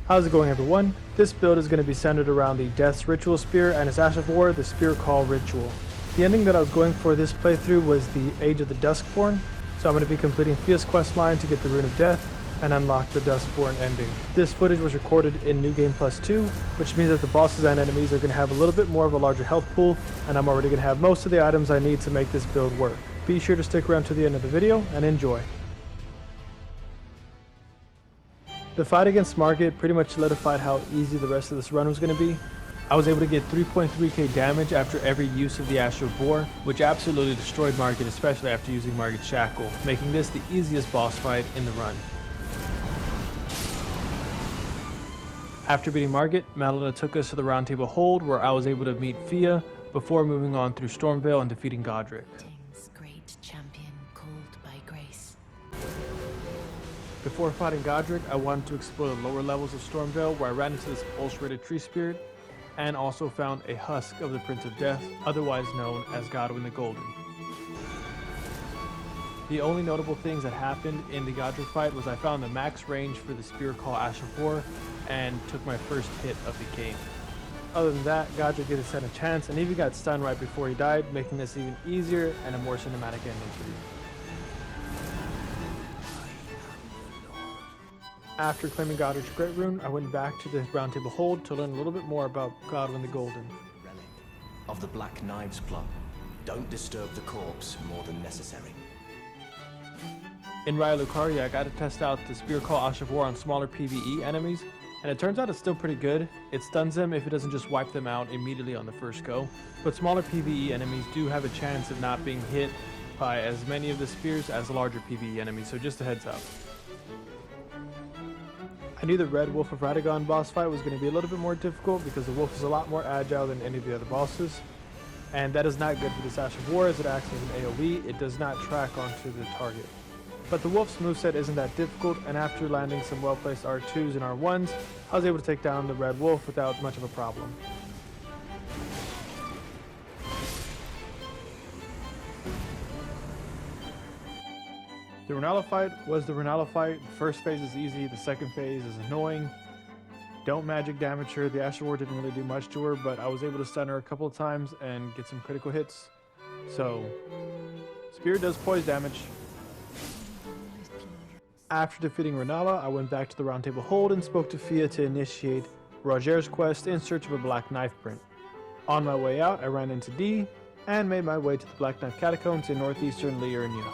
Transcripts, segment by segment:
How's it going, everyone? This build is going to be centered around the Death's Ritual Spear and its Ash of War, the Spear Call Ritual. The ending that I was going for this playthrough was the Age of the Duskborn, so I'm going to be completing Fia's quest line to get the Rune of Death and unlock the Duskborn ending. This footage was recorded in NG+2, which means that the bosses and enemies are going to have a little bit more of a larger health pool, and I'm already going to have most of the items I need to make this build work. Be sure to stick around to the end of the video and enjoy. The fight against Margit pretty much solidified how easy the rest of this run was going to be. I was able to get 3.3k damage after every use of the Ash of War, which absolutely destroyed Margit, especially after using Margit's Shackle, making this the easiest boss fight in the run. After beating Margit, Malina took us to the Round Table Hold, where I was able to meet Fia before moving on through Stormveil and defeating Godric. Great champion called by grace. Before fighting Godric, I wanted to explore the lower levels of Stormveil, where I ran into this ulcerated tree spirit and also found a husk of the Prince of Death, otherwise known as Godwyn the Golden. The only notable things that happened in the Godric fight was I found the max range for the Spear Call Ash of War and took my first hit of the game. Other than that, Godric didn't stand a chance and even got stunned right before he died, making this even easier and a more cinematic ending for you. After claiming Godric's Great Rune, I went back to the Round Table Hold to learn a little bit more about Godwyn the Golden. Relic of the Black Knives Club. Don't disturb the corpse more than necessary. In Raya Lucaria, I got to test out the Spear Call Ash of War on smaller PvE enemies, and it turns out it's still pretty good. It stuns them if it doesn't just wipe them out immediately on the first go, but smaller PvE enemies do have a chance of not being hit by as many of the spears as larger PvE enemies, so just a heads up. I knew the Red Wolf of Radagon boss fight was going to be a little bit more difficult because the wolf is a lot more agile than any of the other bosses, and that is not good for this Ash of War as it acts as an AoE. It does not track onto the target. But the wolf's moveset isn't that difficult, and after landing some well-placed R2s and R1s, I was able to take down the Red Wolf without much of a problem. The Renala fight was the Renala fight. The first phase is easy, the second phase is annoying. Don't magic damage her. The Ash of War didn't really do much to her, but I was able to stun her a couple of times and get some critical hits. So, Spear does poise damage. After defeating Renala, I went back to the Round Table Hold and spoke to Fia to initiate Roger's quest in search of a Black Knife print. On my way out, I ran into Dee and made my way to the Black Knife Catacombs in northeastern Liurnia.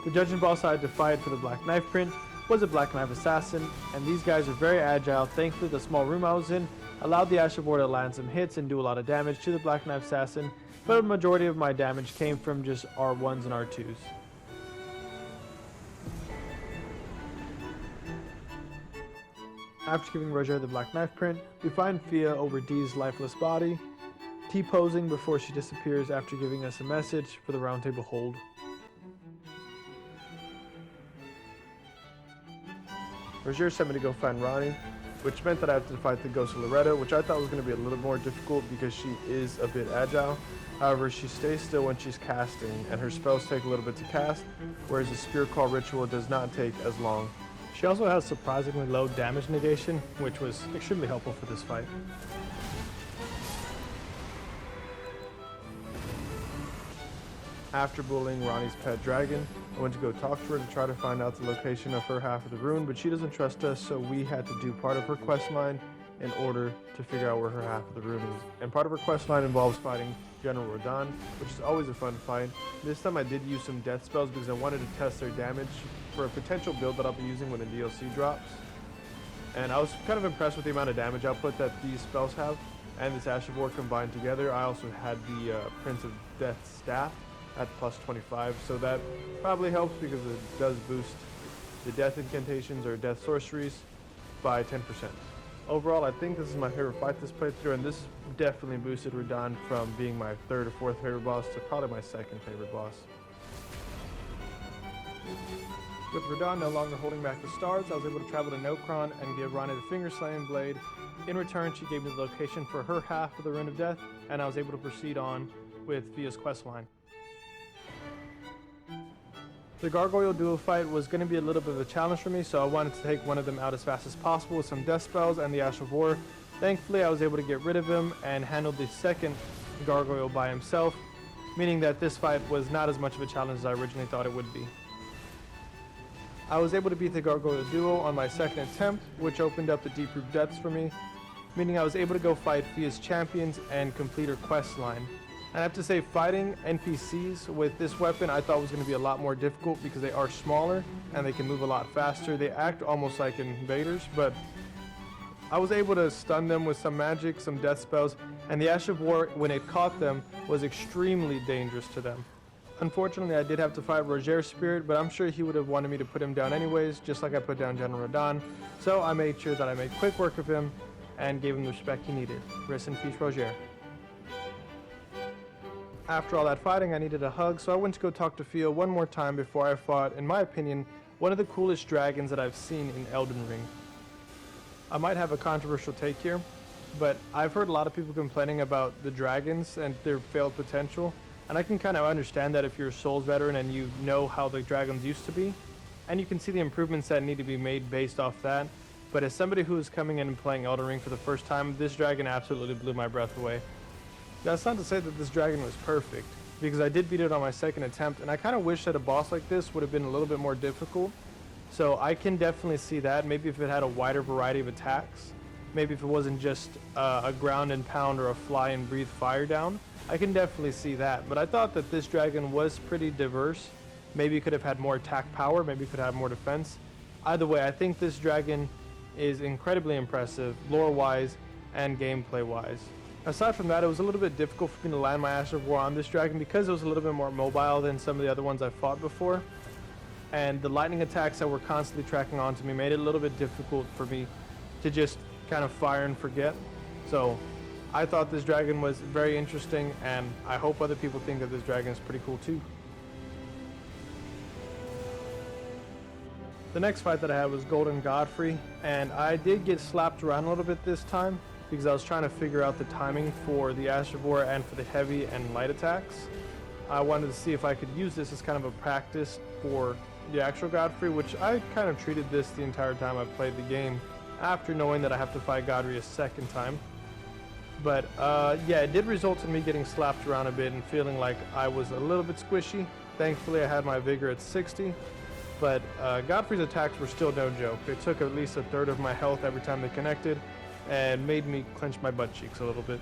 The dungeon boss I had to fight for the Black Knife print was a Black Knife assassin, and these guys are very agile. Thankfully, the small room I was in allowed the Ash of War to land some hits and do a lot of damage to the Black Knife assassin, but a majority of my damage came from just R1s and R2s. After giving Roger the Black Knife print, we find Fia over Dee's lifeless body, T-posing before she disappears after giving us a message for the Round Table Hold. Roger sent me to go find Ronnie, which meant that I had to fight the Ghost of Loretta, which I thought was going to be a little more difficult because she is a bit agile. However, she stays still when she's casting, and her spells take a little bit to cast, whereas the Spear Call ritual does not take as long. She also has surprisingly low damage negation, which was extremely helpful for this fight. After bullying Ronnie's pet dragon, I went to go talk to her to try to find out the location of her half of the rune, but she doesn't trust us, so we had to do part of her quest line in order to figure out where her half of the rune is. And part of her quest line involves fighting General Radahn, which is always a fun fight. This time I did use some death spells because I wanted to test their damage for a potential build that I'll be using when the DLC drops. And I was kind of impressed with the amount of damage output that these spells have, and this Ash of War combined together. I also had the Prince of Death staff at plus 25, so that probably helps because it does boost the death incantations or death sorceries by 10%. Overall, I think this is my favorite fight this playthrough, and this definitely boosted Radahn from being my third or fourth favorite boss to probably my second favorite boss. With Radahn no longer holding back the stars, I was able to travel to Nokron and give Ronnie the Finger Slaying Blade. In return, she gave me the location for her half of the Rune of Death, and I was able to proceed on with Fia's questline. The Gargoyle duo fight was going to be a little bit of a challenge for me, so I wanted to take one of them out as fast as possible with some death spells and the Ash of War. Thankfully, I was able to get rid of him and handle the second Gargoyle by himself, meaning that this fight was not as much of a challenge as I originally thought it would be. I was able to beat the Gargoyle duo on my second attempt, which opened up the deep root depths for me, meaning I was able to go fight Fia's champions and complete her quest line. And I have to say, fighting NPCs with this weapon I thought was going to be a lot more difficult because they are smaller and they can move a lot faster. They act almost like invaders, but I was able to stun them with some magic, some death spells, and the Ash of War, when it caught them, was extremely dangerous to them. Unfortunately, I did have to fight Roger's spirit, but I'm sure he would have wanted me to put him down anyways, just like I put down General Radahn. So I made sure that I made quick work of him and gave him the respect he needed. Rest in peace, Roger. After all that fighting, I needed a hug, so I went to go talk to Fia one more time before I fought, in my opinion, one of the coolest dragons that I've seen in Elden Ring. I might have a controversial take here, but I've heard a lot of people complaining about the dragons and their failed potential, and I can kind of understand that if you're a Souls veteran and you know how the dragons used to be, and you can see the improvements that need to be made based off that. But as somebody who is coming in and playing Elden Ring for the first time, this dragon absolutely blew my breath away. That's not to say that this dragon was perfect, because I did beat it on my second attempt, and I kind of wish that a boss like this would have been a little bit more difficult. So I can definitely see that. Maybe if it had a wider variety of attacks, maybe if it wasn't just a ground and pound or a fly and breathe fire down, I can definitely see that. But I thought that this dragon was pretty diverse. Maybe it could have had more attack power, maybe it could have more defense. Either way, I think this dragon is incredibly impressive, lore-wise and gameplay-wise. Aside from that, it was a little bit difficult for me to land my Ash of War on this dragon because it was a little bit more mobile than some of the other ones I've fought before. And the lightning attacks that were constantly tracking onto me made it a little bit difficult for me to just kind of fire and forget. So I thought this dragon was very interesting, and I hope other people think that this dragon is pretty cool too. The next fight that I had was Golden Godfrey, and I did get slapped around a little bit this time because I was trying to figure out the timing for the Ash of War and for the heavy and light attacks. I wanted to see if I could use this as kind of a practice for the actual Godfrey, which I kind of treated this the entire time I played the game, after knowing that I have to fight Godfrey a second time. But yeah, it did result in me getting slapped around a bit and feeling like I was a little bit squishy. Thankfully I had my vigor at 60, but Godfrey's attacks were still no joke. It took at least a third of my health every time they connected and made me clench my butt cheeks a little bit.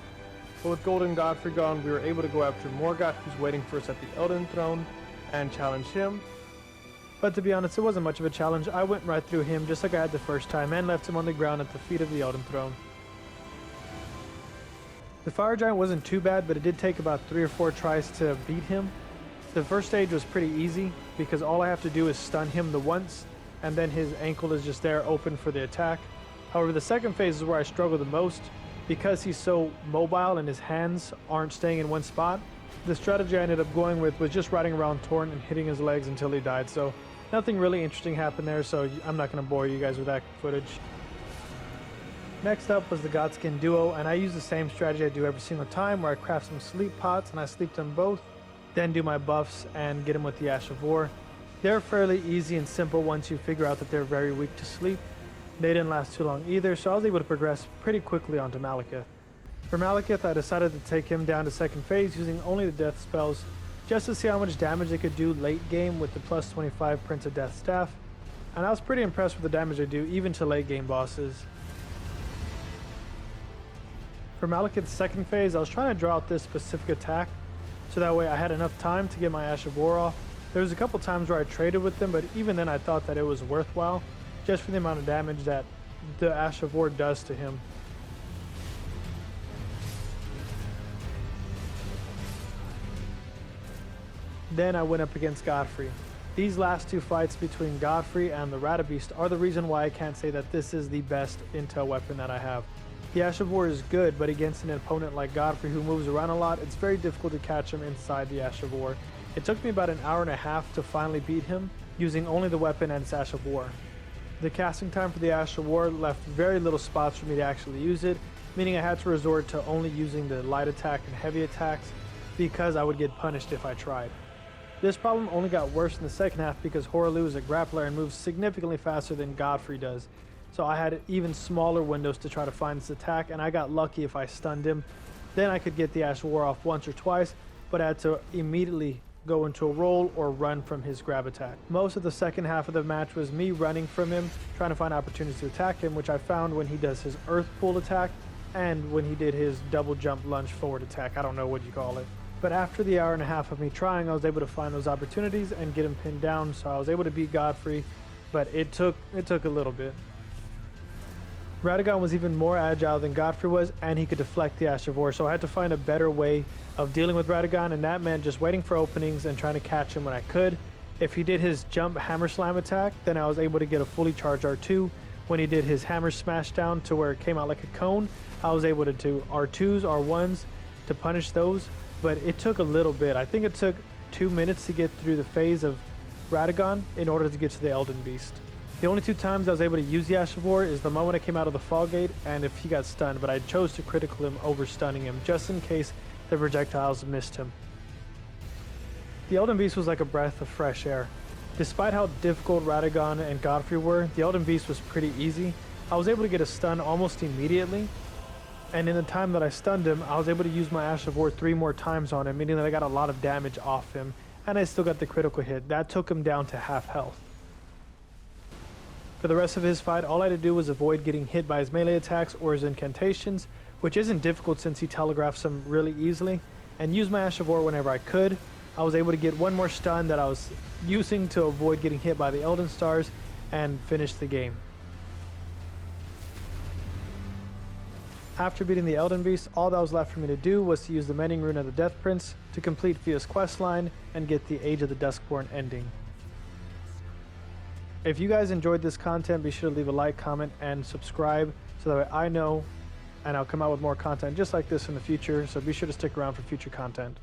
But with Golden Godfrey gone, we were able to go after Morgoth, who's waiting for us at the Elden Throne, and challenge him. But to be honest, it wasn't much of a challenge. I went right through him just like I had the first time and left him on the ground at the feet of the Elden Throne. The Fire Giant wasn't too bad, but it did take about 3 or 4 tries to beat him. The first stage was pretty easy because all I have to do is stun him the once, and then his ankle is just there open for the attack. However, the second phase is where I struggle the most because he's so mobile and his hands aren't staying in one spot. The strategy I ended up going with was just riding around Torrent and hitting his legs until he died, so nothing really interesting happened there, so I'm not going to bore you guys with that footage. Next up was the Godskin duo, and I use the same strategy I do every single time, where I craft some sleep pots and I sleep them both, then do my buffs and get them with the Ash of War. They're fairly easy and simple once you figure out that they're very weak to sleep. They didn't last too long either, so I was able to progress pretty quickly onto Malekith. For Malekith, I decided to take him down to second phase using only the death spells, just to see how much damage they could do late game with the plus 25 Prince of Death staff, and I was pretty impressed with the damage they do even to late game bosses. For Malekith's second phase, I was trying to draw out this specific attack, so that way I had enough time to get my Ash of War off. There was a couple times where I traded with them, but even then I thought that it was worthwhile, just for the amount of damage that the Ash of War does to him. Then I went up against Godfrey. These last 2 fights between Godfrey and the Ratabeast are the reason why I can't say that this is the best intel weapon that I have. The Ash of War is good, but against an opponent like Godfrey who moves around a lot, it's very difficult to catch him inside the Ash of War. It took me about an hour and a half to finally beat him, using only the weapon and its Ash of War. The casting time for the Ash of War left very little spots for me to actually use it, meaning I had to resort to only using the light attack and heavy attacks because I would get punished if I tried. This problem only got worse in the second half because Horaloo is a grappler and moves significantly faster than Godfrey does. So I had even smaller windows to try to find this attack, and I got lucky if I stunned him. Then I could get the Ash of War off once or twice, but I had to immediately go into a roll or run from his grab attack. Most of the second half of the match was me running from him, trying to find opportunities to attack him, which I found when he does his Earth Pool attack and when he did his double jump lunge forward attack. I don't know what you call it. But after the hour and a half of me trying, I was able to find those opportunities and get him pinned down, so I was able to beat Godfrey, but it took a little bit. Radagon was even more agile than Godfrey was, and he could deflect the Ash of War, so I had to find a better way of dealing with Radagon, and that meant just waiting for openings and trying to catch him when I could. If he did his jump hammer slam attack, then I was able to get a fully charged R2. When he did his hammer smash down to where it came out like a cone, I was able to do R2s, R1s to punish those, but it took a little bit. I think it took 2 minutes to get through the phase of Radagon in order to get to the Elden Beast. The only 2 times I was able to use the Ash of War is the moment I came out of the Fog Gate and if he got stunned, but I chose to critical him over stunning him just in case the projectiles missed him. The Elden Beast was like a breath of fresh air. Despite how difficult Radagon and Godfrey were, the Elden Beast was pretty easy. I was able to get a stun almost immediately, and in the time that I stunned him, I was able to use my Ash of War 3 more times on him, meaning that I got a lot of damage off him, and I still got the critical hit. That took him down to half health. For the rest of his fight, all I had to do was avoid getting hit by his melee attacks or his incantations, which isn't difficult since he telegraphs them really easily, and use my Ash of War whenever I could. I was able to get one more stun that I was using to avoid getting hit by the Elden Stars and finish the game. After beating the Elden Beast, all that was left for me to do was to use the Mending Rune of the Death Prince to complete Fia's questline and get the Age of the Duskborn ending. If you guys enjoyed this content, be sure to leave a like, comment, and subscribe so that way I know, and I'll come out with more content just like this in the future, so be sure to stick around for future content.